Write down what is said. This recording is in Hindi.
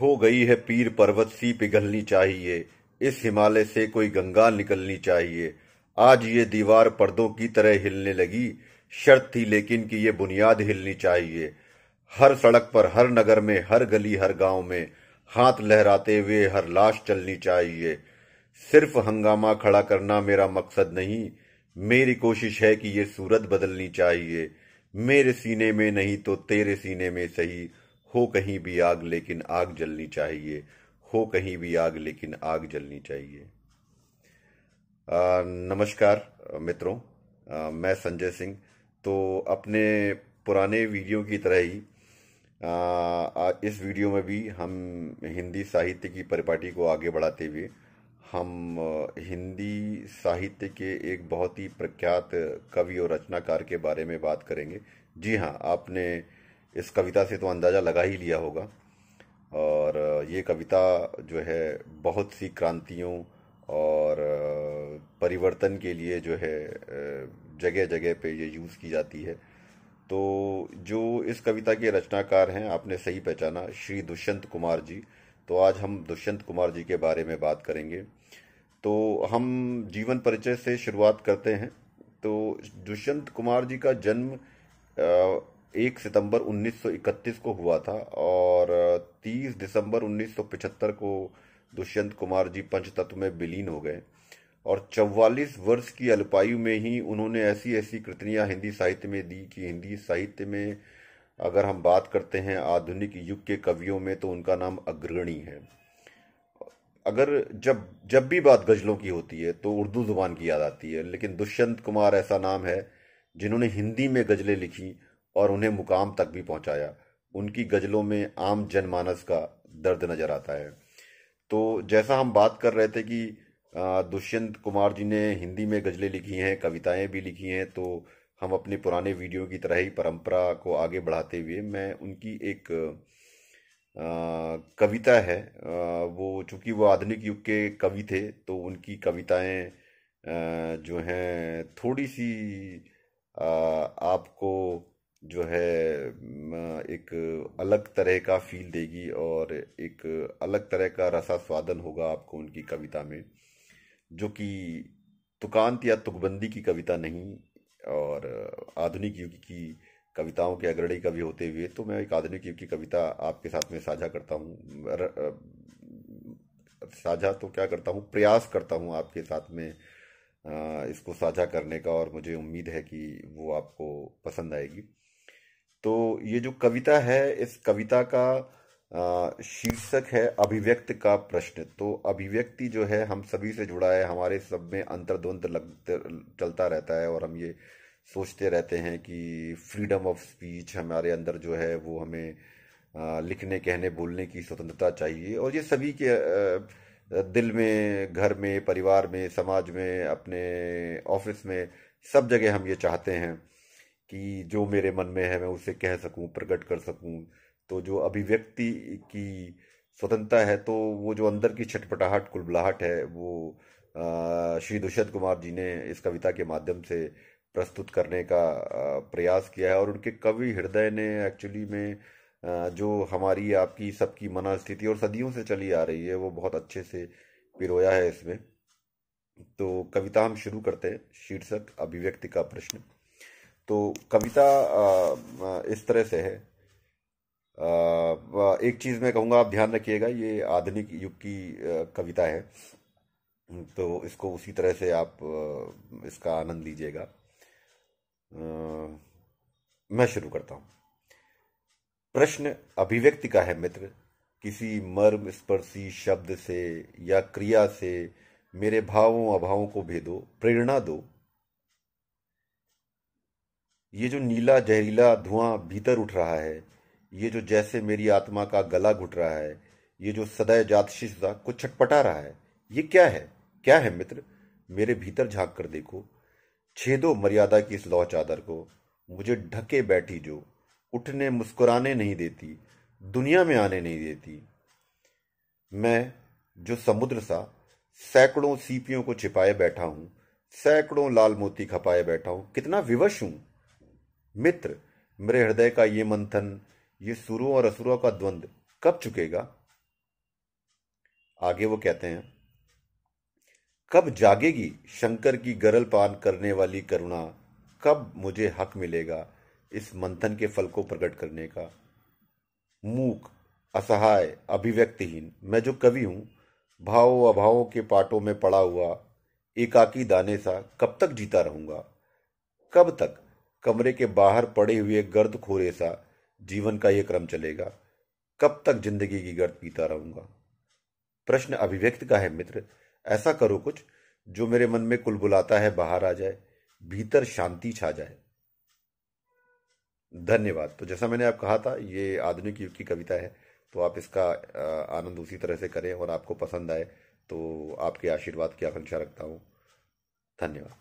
हो गई है पीर पर्वत सी पिघलनी चाहिए। इस हिमालय से कोई गंगा निकलनी चाहिए। आज ये दीवार पर्दों की तरह हिलने लगी। शर्त थी लेकिन कि ये बुनियाद हिलनी चाहिए। हर सड़क पर, हर नगर में, हर गली, हर गांव में हाथ लहराते हुए हर लाश चलनी चाहिए। सिर्फ हंगामा खड़ा करना मेरा मकसद नहीं। मेरी कोशिश है कि ये सूरत बदलनी चाहिए। मेरे सीने में नहीं तो तेरे सीने में सही। हो कहीं भी आग लेकिन आग जलनी चाहिए। हो कहीं भी आग लेकिन आग जलनी चाहिए। नमस्कार मित्रों। मैं संजय सिंह। तो अपने पुराने वीडियो की तरह ही इस वीडियो में भी हम हिंदी साहित्य की परिपाटी को आगे बढ़ाते हुए हम हिंदी साहित्य के एक बहुत ही प्रख्यात कवि और रचनाकार के बारे में बात करेंगे। जी हाँ, आपने इस कविता से तो अंदाज़ा लगा ही लिया होगा। और ये कविता जो है बहुत सी क्रांतियों और परिवर्तन के लिए जो है जगह जगह पे ये यूज़ की जाती है। तो जो इस कविता के रचनाकार हैं, आपने सही पहचाना, श्री दुष्यंत कुमार जी। तो आज हम दुष्यंत कुमार जी के बारे में बात करेंगे। तो हम जीवन परिचय से शुरुआत करते हैं। तो दुष्यंत कुमार जी का जन्म 1 सितंबर 1931 को हुआ था और 30 दिसंबर 1975 को दुष्यंत कुमार जी पंचतत्व में विलीन हो गए। और 44 वर्ष की अल्पायु में ही उन्होंने ऐसी ऐसी कृतियां हिंदी साहित्य में दी कि हिंदी साहित्य में अगर हम बात करते हैं आधुनिक युग के कवियों में तो उनका नाम अग्रणी है। अगर जब जब भी बात गजलों की होती है तो उर्दू जुबान की याद आती है, लेकिन दुष्यंत कुमार ऐसा नाम है जिन्होंने हिंदी में गजलें लिखी और उन्हें मुकाम तक भी पहुंचाया। उनकी गजलों में आम जनमानस का दर्द नजर आता है। तो जैसा हम बात कर रहे थे कि दुष्यंत कुमार जी ने हिंदी में गजलें लिखी हैं, कविताएं भी लिखी हैं, तो हम अपने पुराने वीडियो की तरह ही परंपरा को आगे बढ़ाते हुए मैं उनकी एक कविता है, वो चूंकि वो आधुनिक युग के कवि थे तो उनकी कविताएं जो हैं थोड़ी सी आपको जो है एक अलग तरह का फील देगी और एक अलग तरह का रसास्वादन होगा आपको उनकी कविता में, जो कि तुकांत या तुकबंदी की कविता नहीं। और आधुनिक युग की कविताओं के अग्रणी कवि होते हुए तो मैं एक आधुनिक युग की कविता आपके साथ में साझा करता हूँ। साझा तो क्या करता हूँ, प्रयास करता हूँ आपके साथ में इसको साझा करने का, और मुझे उम्मीद है कि वो आपको पसंद आएगी। तो ये जो कविता है, इस कविता का शीर्षक है अभिव्यक्ति का प्रश्न। तो अभिव्यक्ति जो है हम सभी से जुड़ा है, हमारे सब में अंतर्द्वंद चलता रहता है और हम ये सोचते रहते हैं कि फ्रीडम ऑफ स्पीच हमारे अंदर जो है वो हमें लिखने, कहने, बोलने की स्वतंत्रता चाहिए। और ये सभी के दिल में, घर में, परिवार में, समाज में, अपने ऑफिस में, सब जगह हम ये चाहते हैं कि जो मेरे मन में है मैं उसे कह सकूं, प्रकट कर सकूं। तो जो अभिव्यक्ति की स्वतंत्रता है, तो वो जो अंदर की छटपटाहट, कुलबुलाहट है, वो श्री दुष्यंत कुमार जी ने इस कविता के माध्यम से प्रस्तुत करने का प्रयास किया है। और उनके कवि हृदय ने एक्चुअली में जो हमारी आपकी सबकी मनःस्थिति और सदियों से चली आ रही है वो बहुत अच्छे से पिरोया है इसमें। तो कविता हम शुरू करते हैं। शीर्षक अभिव्यक्ति का प्रश्न। तो कविता इस तरह से है। एक चीज़ मैं कहूँगा, आप ध्यान रखिएगा, ये आधुनिक युग की कविता है, तो इसको उसी तरह से आप इसका आनंद लीजिएगा। मैं शुरू करता हूँ। प्रश्न अभिव्यक्ति का है मित्र, किसी मर्म स्पर्शी शब्द से या क्रिया से मेरे भावों अभावों को भेदो, प्रेरणा दो। ये जो नीला जहरीला धुआं भीतर उठ रहा है, ये जो जैसे मेरी आत्मा का गला घुट रहा है, ये जो सदैव जातशिशा को छटपटा रहा है, ये क्या है? क्या है मित्र? मेरे भीतर झांक कर देखो। छेदो मर्यादा की इस लौह चादर को, मुझे ढके बैठी जो उठने मुस्कुराने नहीं देती, दुनिया में आने नहीं देती। मैं जो समुद्र सा सैकड़ों सीपियों को छिपाए बैठा हूं, सैकड़ों लाल मोती खपाए बैठा हूं, कितना विवश हूं मित्र। मेरे हृदय का ये मंथन, ये सुरों और असुरों का द्वंद्व कब चुकेगा? आगे वो कहते हैं, कब जागेगी शंकर की गरल पान करने वाली करुणा, कब मुझे हक मिलेगा इस मंथन के फल को प्रकट करने का। मूक, असहाय, अभिव्यक्तिहीन मैं जो कवि हूं, भाव अभावों के पाटों में पड़ा हुआ एकाकी दाने सा कब तक जीता रहूंगा। कब तक कमरे के बाहर पड़े हुए गर्द खोरे सा जीवन का ये क्रम चलेगा। कब तक जिंदगी की गर्द पीता रहूंगा। प्रश्न अभिव्यक्त का है मित्र, ऐसा करो कुछ जो मेरे मन में कुलबुलाता है बाहर आ जाए, भीतर शांति छा जाए। धन्यवाद। तो जैसा मैंने आप कहा था, ये आधुनिक युग की कविता है, तो आप इसका आनंद उसी तरह से करें और आपको पसंद आए तो आपके आशीर्वाद की आकांक्षा रखता हूँ। धन्यवाद।